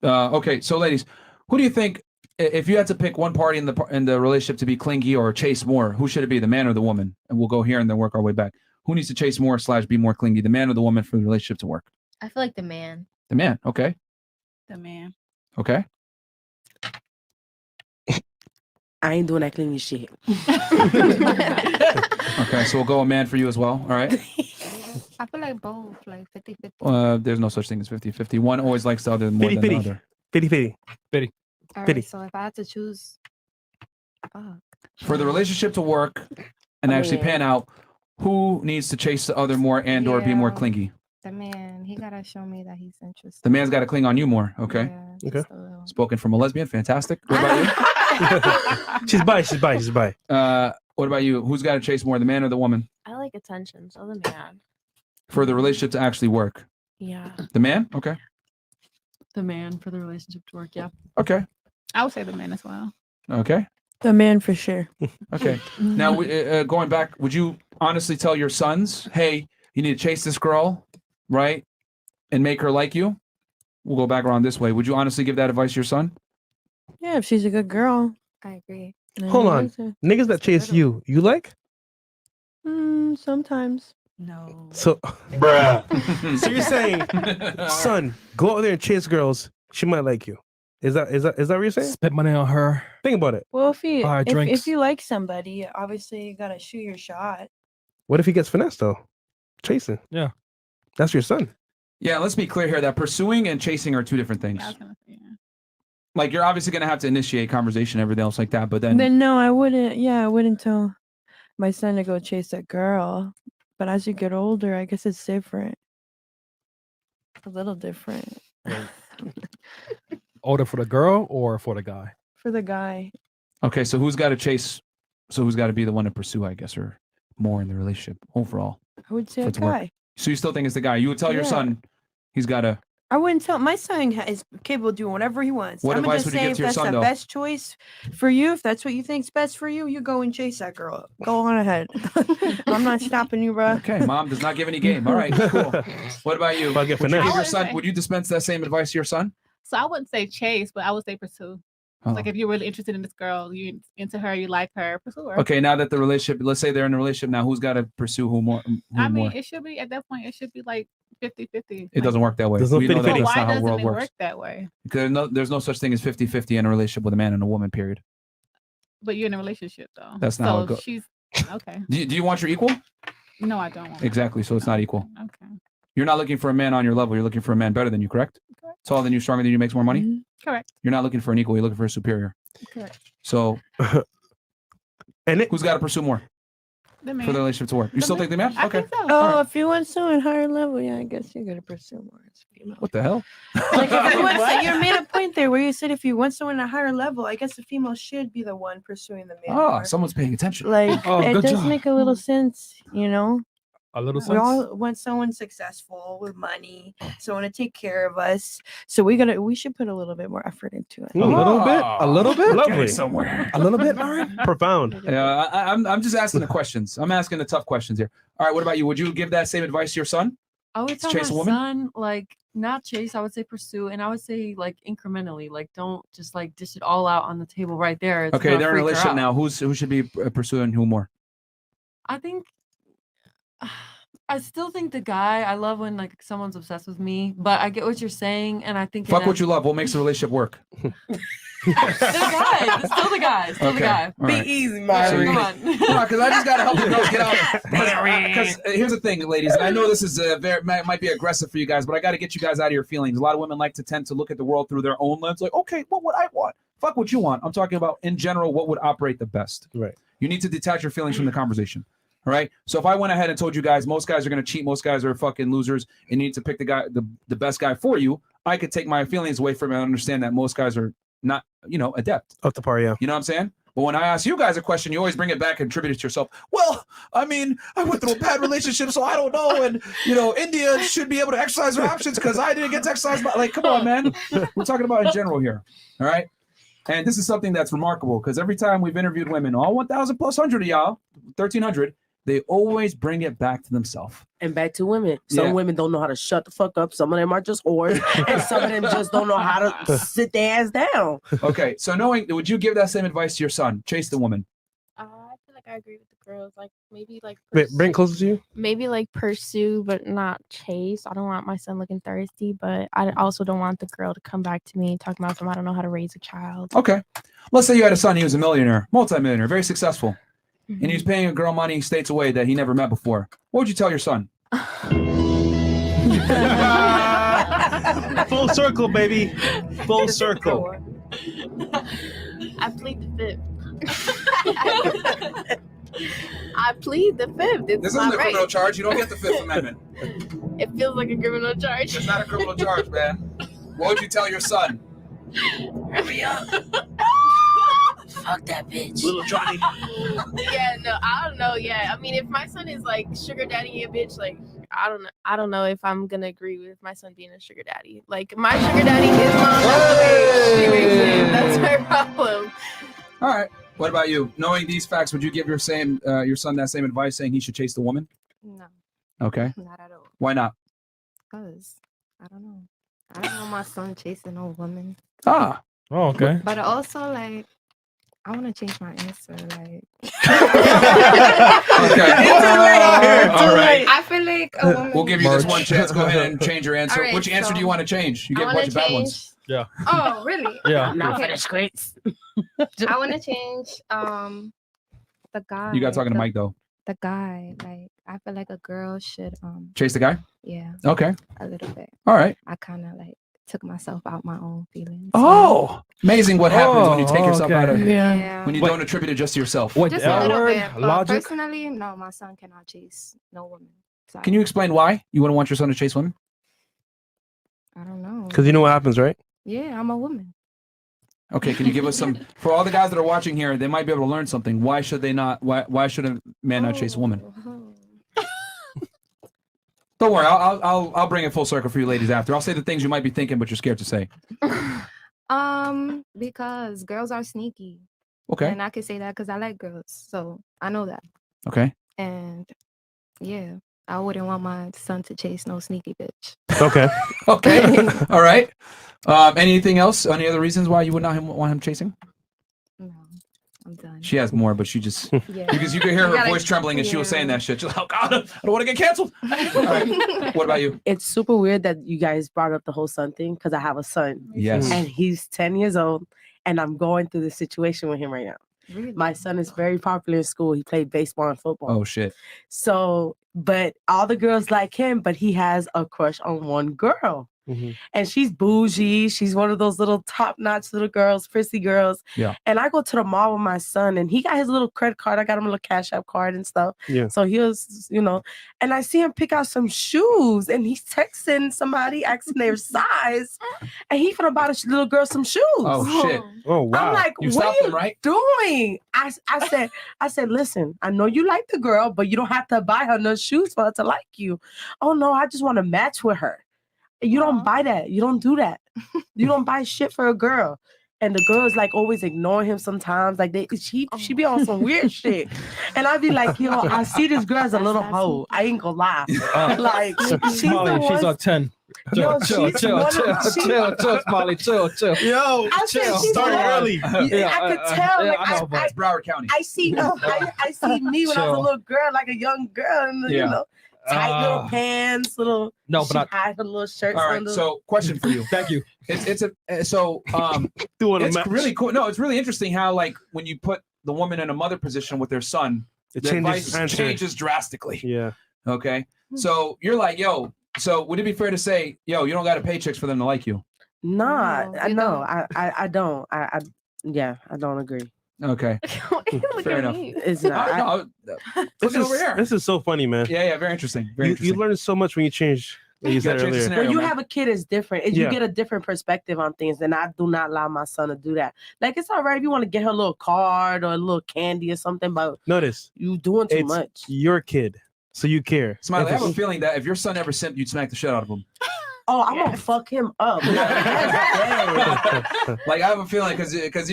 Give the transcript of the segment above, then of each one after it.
Okay, so ladies, who do you think, if you had to pick one party in the relationship to be clingy or chase more, who should it be, the man or the woman? And we'll go here and then work our way back. Who needs to chase more / be more clingy, the man or the woman, for the relationship to work? I feel like the man. The man. Okay. The man. Okay. I ain't doing that clingy shit. Okay, so we'll go a man for you as well. All right. I feel like both, like 50-50. There's no such thing as 50-50. One always likes the other more than the other. 50-50. All right, so if I had to choose, For the relationship to work and actually pan out, who needs to chase the other more and or be more clingy? the man, he gotta show me that he's interested. The man's got to cling on you more. Okay. Yeah, Okay. Spoken from a lesbian. Fantastic. What about you? She's bi. What about you? Who's got to chase more, the man or the woman? I like attention, so the man. For the relationship to actually work? Yeah. The man? Okay. The man for the relationship to work, yeah. Okay. I would say the man as well. Okay. The man for sure. Okay. Now, going back, would you honestly tell your sons, hey, you need to chase this girl, right? And make her like you? We'll go back around this way. Would you honestly give that advice to your son? Yeah, if she's a good girl. I agree. Hold on. Niggas that chase you like? Sometimes. No. So, bruh. So you're saying, son, go out there and chase girls. She might like you. Is that what you're saying? Spend money on her. Think about it. Well, Buy drinks. if you like somebody, obviously you gotta shoot your shot. What if he gets finessed though? Chasing. Yeah. That's your son. Yeah, let's be clear here that pursuing and chasing are two different things. Like, you're obviously going to have to initiate conversation, everything else like that, but then No, I wouldn't. Yeah, I wouldn't tell my son to go chase a girl. But as you get older, I guess it's different. A little different. Older for the girl or for the guy? For the guy. Okay, so who's got to chase? So who's got to be the one to pursue, I guess, or more in the relationship overall? I would say for a it to work? guy. So you still think it's the guy? You would tell your Yeah. son he's got to. I wouldn't tell my son is capable of doing whatever he wants. What I'm advice just would you saying give if to your that's son, the though? best choice for you, if that's what you think's best for you, you go and chase that girl. Go on ahead. I'm not stopping you, bro. Okay, mom does not give any game. All right, cool. What about you? Would you give your finessed. son? Would you dispense that same advice to your son? So I wouldn't say chase, but I would say pursue. Oh. Like if you're really interested in this girl, you into her, you like her, pursue her. Okay, now that the relationship, let's say they're in a relationship now, who's got to pursue who more? Who I mean, more? it should be at that point. It should be like 50-50. It doesn't work that way. There's no We know 50-50. that's Why not how the doesn't world it works. work that way? Because there's no such thing as 50-50 in a relationship with a man and a woman, period. But you're in a relationship though. That's not how it goes. She's okay. Do you want your equal? No, I don't. Want Exactly, so it's not equal. Okay. You're not looking for a man on your level. You're looking for a man better than you, correct? Taller than you, stronger than you, makes more money? Correct. You're not looking for an equal. You're looking for a superior. Correct. So, and who's got to pursue more The man. for the relationship to work? You still think the man? I Okay. think so. Oh, if you want someone higher level, yeah, I guess you gotta pursue more. as a female. What the hell? Like if you want, you made a point there where you said if you want someone at a higher level, I guess the female should be the one pursuing the man. Oh, more. someone's paying attention. Like Oh, it good does job. make a little sense, you know. A little We sense. all want someone successful with money, someone to take care of us. So we should put a little bit more effort into it. A little bit. A little bit. Lovely. Somewhere. A little bit, Myron. Profound. Yeah, I'm just asking the questions. I'm asking the tough questions here. All right, what about you? Would you give that same advice to your son? I would tell Chase a my woman? son, like, not chase, I would say pursue, and I would say like incrementally, like don't just like dish it all out on the table right there. It's Okay, gonna they're in a freak her relationship out. now. Who should be pursuing who more? I think I still think the guy, I love when like someone's obsessed with me, but I get what you're saying, and I think Fuck what you love. What makes the relationship work? the guy, it's still the guy, still the Okay, guy. all right. easy, Myron. Come on. Because I just gotta help the girls get out. Because here's the thing, ladies, and I know this is might be aggressive for you guys, but I got to get you guys out of your feelings. A lot of women like to tend to look at the world through their own lens. Like, okay, what would I want? Fuck what you want. I'm talking about in general, what would operate the best. Right. You need to detach your feelings from the conversation. All right. So if I went ahead and told you guys most guys are going to cheat, most guys are fucking losers, and you need to pick the best guy for you, I could take my feelings away from it and understand that most guys are not, adept. Up to par, yeah. You know what I'm saying? But when I ask you guys a question, you always bring it back and attribute it to yourself. Well, I mean, I went through a bad relationship, so I don't know. And, India should be able to exercise their options because I didn't get to exercise. Like, come on, man. We're talking about in general here. All right. And this is something that's remarkable because every time we've interviewed women, all 1,000 plus 100 of y'all, 1,300, they always bring it back to themselves. And back to women. Some women don't know how to shut the fuck up. Some of them are just whores, and some of them just don't know how to sit their ass down. Okay, so would you give that same advice to your son? Chase the woman. I feel like I agree with the girls. Like maybe like Wait, bring it closer to you. maybe like pursue, but not chase. I don't want my son looking thirsty, but I also don't want the girl to come back to me talking about I don't know how to raise a child. Okay, let's say you had a son. He was a millionaire, multimillionaire, very successful. And he was paying a girl money states away that he never met before. What would you tell your son? Full circle, baby. Full circle. I plead the fifth. I plead the fifth. It's This my isn't a right. criminal charge. You don't get the Fifth Amendment. It feels like a criminal charge. It's not a criminal charge, man. What would you tell your son? Hurry up. Fuck that bitch. Little Johnny. Yeah, no, I don't know. Yeah, I mean, if my son is like sugar daddy a bitch, like I don't know if I'm gonna agree with my son being a sugar daddy. Like my sugar daddy, his mom, that's the way she raised him. That's her problem. All right. What about you? Knowing these facts, would you give your son that same advice, saying he should chase the woman? No, Okay. not at all. Why not? Cause I don't know. I don't want my son chasing no woman. Ah. Oh, okay. But also, like, I want to change my answer. Like, Okay. All right. I feel like a woman. We'll give you this one chance. Go ahead and change your answer. All right, Which answer do you so want to change? You I get a wanna bunch of bad ones. Yeah. Oh, really? Yeah. Not for Okay. the scripts. I want to change the guy. You got talking to Mike though. The guy. Like, I feel like a girl should Chase the guy? yeah, Okay. a little bit. All right. I kind of like took myself out my own feelings. Oh, amazing what happens when you take yourself out of Yeah. when you Wait. don't attribute it just to yourself. Wait, Just the a L little word? bit. But Logic? personally, no, my son cannot chase no woman. Sorry. Can you explain why you wouldn't want your son to chase women? I don't know. Because you know what happens, right? Yeah, I'm a woman. Okay, can you give us some for all the guys that are watching here? They might be able to learn something. Why should they not? Why should a man not chase a woman? Oh. Don't worry, I'll bring it full circle for you ladies after. I'll say the things you might be thinking, but you're scared to say. Because girls are sneaky. Okay. And I can say that because I like girls. So I know that. Okay. And yeah, I wouldn't want my son to chase no sneaky bitch. Okay. Okay. All right. Anything else? Any other reasons why you would not want him chasing? No, I'm done. She has more, but she just Yeah. because you could hear You her gotta- voice trembling as she was saying yeah. that shit. She's like, oh God, I don't want to get canceled. All right. What about you? It's super weird that you guys brought up the whole son thing because I have a son Yes. and he's 10 years old and I'm going through this situation with him right now. Really? My son is very popular in school. He played baseball and football. Oh shit. So, but all the girls like him, but he has a crush on one girl. Mhm. And she's bougie. She's one of those little top-notch little girls, prissy girls. Yeah. And I go to the mall with my son, and he got his little credit card. I got him a little Cash App card and stuff. Yeah. So he was, and I see him pick out some shoes, and he's texting somebody, asking their size, and he finna buy the little girl some shoes. Oh shit. Oh wow. I'm like, You what stopped are him, right? you doing? I said, listen, I know you like the girl, but you don't have to buy her no shoes for her to like you. Oh no, I just want to match with her. You don't buy that. You don't do that. You don't buy shit for a girl. And the girls like always ignore him sometimes. Like she be on some weird shit. And I be like, yo, I see this girl as a little hoe. I ain't gonna lie. Like she's Smiley, the she's one. a 10. Yo, Chill, she's chill, one of- chill, she- chill, chill, Smiley, chill, chill. Yo, I said she's starting one- early. Yeah, I could tell. yeah, Like, I know, but- It's Broward County. I see I see me when I was a Chill. little girl, like a young girl, and Yeah. tight little pants, little. No, she but hide her little shirts All right. under. So, question for you. thank you. It's Doing a it's match. really cool. No, it's really interesting how like when you put the woman in a mother position with their son, It the changes. advice changes drastically. Yeah. Okay. So you're like, yo. So would it be fair to say, yo, you don't got to pay chicks for them to like you? Nah, No, I you know. don't. I don't. I don't agree. Okay. Look Fair at enough. me. It's not. Look over here. This is so funny, man. Yeah, very interesting. Very You interesting. learn so much when you change. Like you said gotta change the earlier. scenario. When you man. have a kid, it's different. Yeah. You get a different perspective on things, and I do not allow my son to do that. Like it's all right if you want to get her a little card or a little candy or something, but Notice you doing too it's much. your kid, so you care. Smiley, I If have a it's- feeling that if your son ever simped, you'd smack the shit out of him. Oh, I'm gonna fuck him up. Like I have a feeling because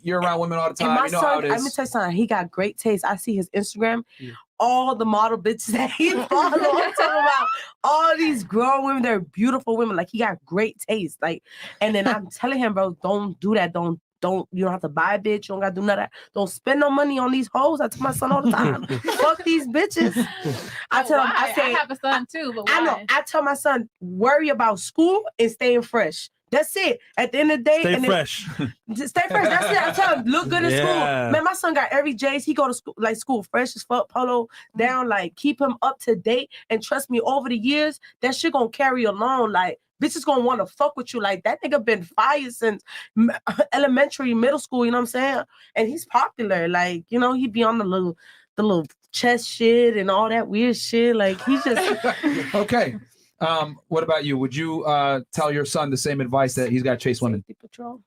You're around women all the And time. my You know how son, it let me is. tell you something. He got great taste. I see his Instagram. Yeah. All the model bitches that he follows, I'm talking about all these grown women. They're beautiful women. Like he got great taste. Like, and then I'm telling him, bro, don't do that. Don't. You don't have to buy a bitch. You don't gotta do none of that. Don't spend no money on these hoes. I tell my son all the time. Fuck these bitches. I tell him. I say. I have a son too, but I know. why? I tell my son, worry about school and staying fresh. That's it. At the end of the day, Stay fresh. Just stay fresh. That's it. I tell him, look good in Yeah. school. Man, my son got every J's. He go to school fresh as fuck, polo down. Like keep him up to date. And trust me, over the years, that shit gonna carry along. Like bitches gonna want to fuck with you. Like that nigga been fired since elementary, middle school. You know what I'm saying? And he's popular. Like he be on the little chest shit and all that weird shit. Like he's just Okay. What about you? Would you tell your son the same advice that he's got to chase women? Safety patrol.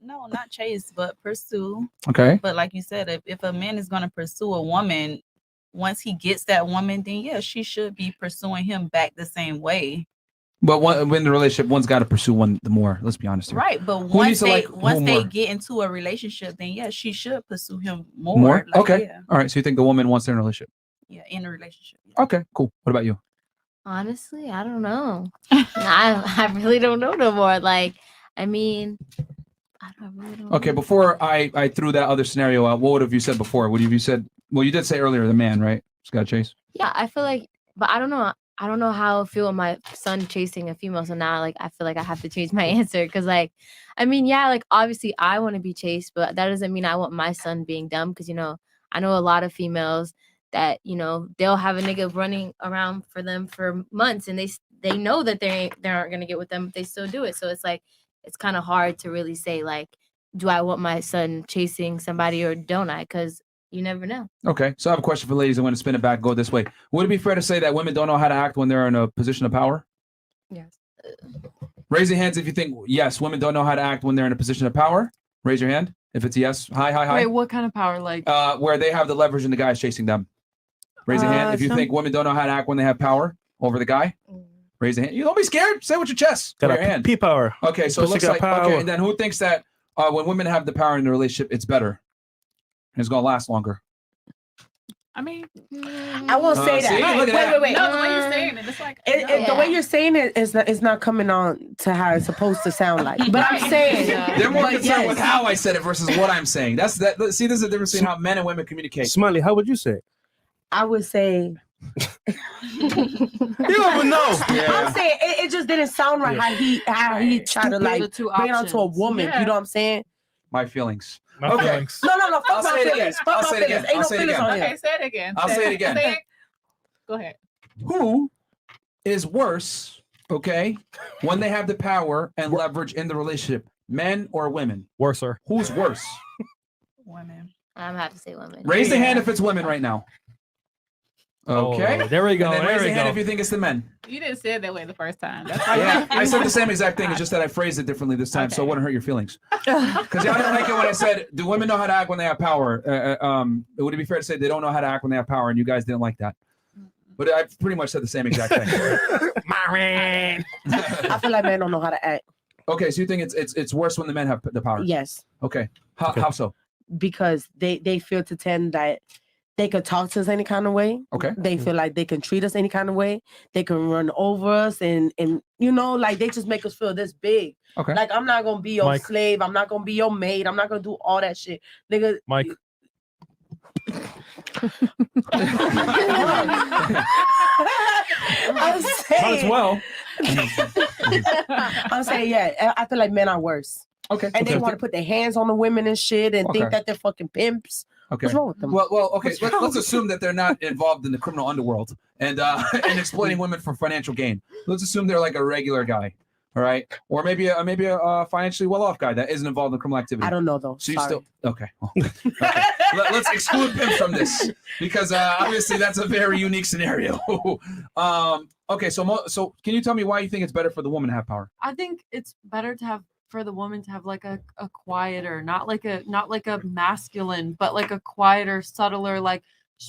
No, not chase, but pursue. Okay. But like you said, if a man is going to pursue a woman, once he gets that woman, then yeah, she should be pursuing him back the same way. But when the relationship, one's got to pursue one the more. Let's be honest here. Right. But Who needs once to they like who more? get into a relationship, then yeah, she should pursue him more. More? Like, Okay. Yeah, All right. So you think the woman wants in a relationship? yeah, in a relationship. Yeah. Okay. Cool. What about you? Honestly, I don't know. I really don't know no more. Like, I mean, I really don't Okay. know. Before I threw that other scenario out, what would have you said before? Would you said? Well, you did say earlier the man, right? Just got to chase. Yeah, I feel like, but I don't know. I don't know how I feel with my son chasing a female. So now, like, I feel like I have to change my answer because, like, I mean, yeah, like, obviously I want to be chased, but that doesn't mean I want my son being dumb because, I know a lot of females that, they'll have a nigga running around for them for months and they know that they aren't going to get with them, but they still do it. So it's like, it's kind of hard to really say, like, do I want my son chasing somebody or don't I? Because you never know. Okay. So I have a question for ladies. I'm going to spin it back. Go this way. Would it be fair to say that women don't know how to act when they're in a position of power? Yes. Raise your hands if you think yes. Women don't know how to act when they're in a position of power. Raise your hand if it's yes. Hi. Wait, what kind of power? Like, Where they have the leverage and the guy's chasing them. Raise your hand if you think women don't know how to act when they have power over the guy. Raise your hand. You don't be scared. Say it with your chest. Got With your hand. P power. Okay, so it Pussy looks got like power. okay. And then who thinks that when women have the power in the relationship, it's better and it's gonna last longer? I mean, I won't say see? that. Look at Wait. no, the way you're saying it, it's like The way you're saying it is not coming on to how it's supposed to sound like. But I'm saying They're more but concerned yes. with how I said it versus what I'm saying. See, there's a difference between how men and women communicate. Smiley, how would you say it? I would say You don't even know. I'm saying it just didn't sound right how he tried to like The two bring it onto a options. woman. Yeah. You know what I'm saying? My feelings. My Okay. feelings. No. I'll Fuck my say it again. feelings. I'll Fuck say my it again. feelings. Ain't I'll no say it feelings again. on okay, here. say it again. I'll say it again. Go ahead. Who is worse, okay, when they have the power and leverage in the relationship? Men or women? Worser. Who's worse? Women. I'm gonna have to say women. Raise the hand if it's women right now. Okay. Oh, there we go. And then There raise we the hand go. if you think it's the men. You didn't say it that way the first time. That's why Yeah, I said the same exact thing. It's just that I phrased it differently this time, so it Okay. wouldn't hurt your feelings. Because y'all didn't like it when I said, "Do women know how to act when they have power?" Would it be fair to say they don't know how to act when they have power, and you guys didn't like that? But I pretty much said the same exact thing. Myron. I feel like men don't know how to act. Okay, so you think it's worse when the men have the power? Yes, Okay. How so? because they feel to tend that they could talk to us any kind of way. Okay. They feel like they can treat us any kind of way. They can run over us and like they just make us feel this big. Okay. Like I'm not gonna be your Mike. slave. I'm not gonna be your maid. I'm not gonna do all that shit, nigga. Mike. I'm saying, Might as well. I'm saying, yeah. I feel like men are worse, Okay. and they want to put their hands on the women and shit, and Okay. think that they're fucking pimps. Okay. What's wrong with them? Well, okay. What's wrong Let's with assume that they're not involved in the criminal underworld and and exploiting women for financial gain. Let's assume they're like a regular guy, all right, or maybe a financially well-off guy that isn't involved in criminal activity. I don't know though. So you Sorry. still okay? Okay. Let's exclude pimps from this because obviously that's a very unique scenario. Okay, so can you tell me why you think it's better for the woman to have power? I think it's better to have for the woman to have like a quieter, not like a masculine, but like a quieter, subtler, like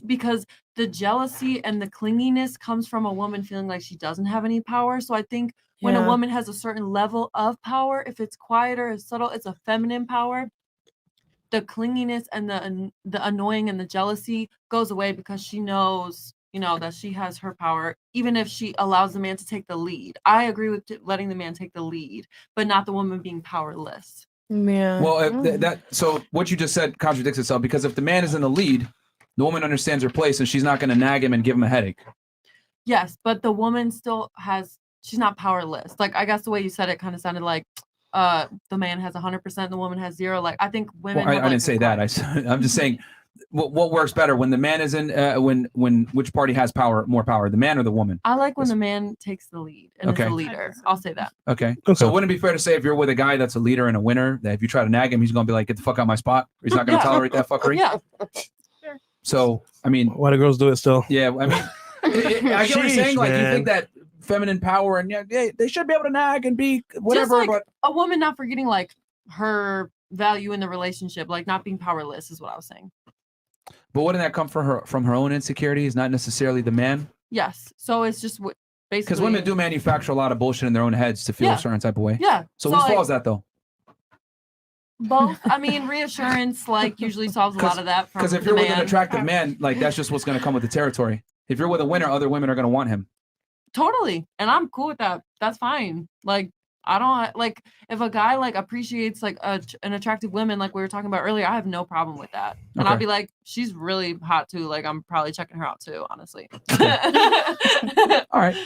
because the jealousy and the clinginess comes from a woman feeling like she doesn't have any power. So I think when a Yeah. woman has a certain level of power, if it's quieter, it's subtle, it's a feminine power. the clinginess and the annoying and the jealousy goes away because she knows, you know, that she has her power, even if she allows the man to take the lead. I agree with letting the man take the lead, but not the woman being powerless. Yeah. Well, so what you just said contradicts itself, because if the man is in the lead, the woman understands her place and she's not going to nag him and give him a headache. Yes, but the woman still she's not powerless. Like, I guess the way you said it kind of sounded like the man has 100%, the woman has 0. Like, I think women. Well, I didn't say that. I'm just saying what works better when the man is in, when which party has more power, the man or the woman? I like when the man takes the lead and is a leader. I'll say that. Okay. So wouldn't it be fair to say if you're with a guy that's a leader and a winner, that if you try to nag him, he's going to be like, get the fuck out of my spot? Or he's not going to tolerate that fuckery? Yeah. So, I mean. Why do girls do it still? Yeah, I mean, I get what you're saying. Like, you think that feminine power and they should be able to nag and be whatever. Just like but a woman not forgetting like her value in the relationship, like not being powerless is what I was saying. But wouldn't that come from her own insecurities, not necessarily the man? Yes. So it's just basically because women do manufacture a lot of bullshit in their own heads to feel a certain type of way. Yeah. So whose fault is that though? Both. I mean, reassurance like usually solves a lot of that. Because if you're with an attractive man, like that's just what's going to come with the territory. If you're with a winner, other women are going to want him. Totally. And I'm cool with that. That's fine. Like, I don't like if a guy like appreciates like an attractive woman, like we were talking about earlier, I have no problem with that. And I'll be like, she's really hot too. Like, I'm probably checking her out too, honestly. All right.